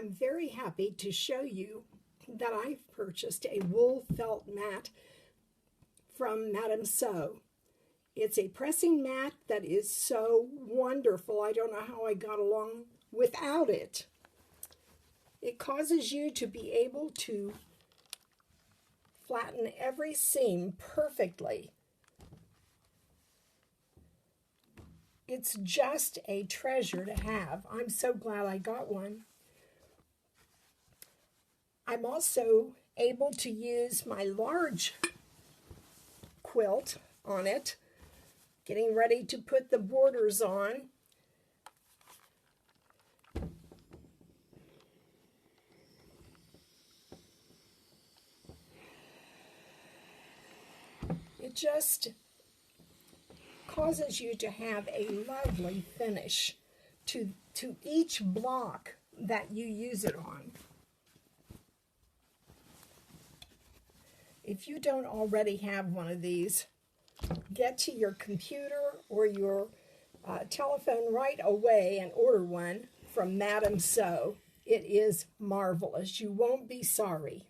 I'm very happy to show you that I've purchased a wool felt mat from MadamSew. It's a pressing mat that is so wonderful. I don't know how I got along without it. It causes you to be able to flatten every seam perfectly. It's just a treasure to have. I'm so glad I got one. I'm also able to use my large quilt on it, getting ready to put the borders on. It just causes you to have a lovely finish to each block that you use it on. If you don't already have one of these, get to your computer or your telephone right away and order one from MadamSew. It is marvelous. You won't be sorry.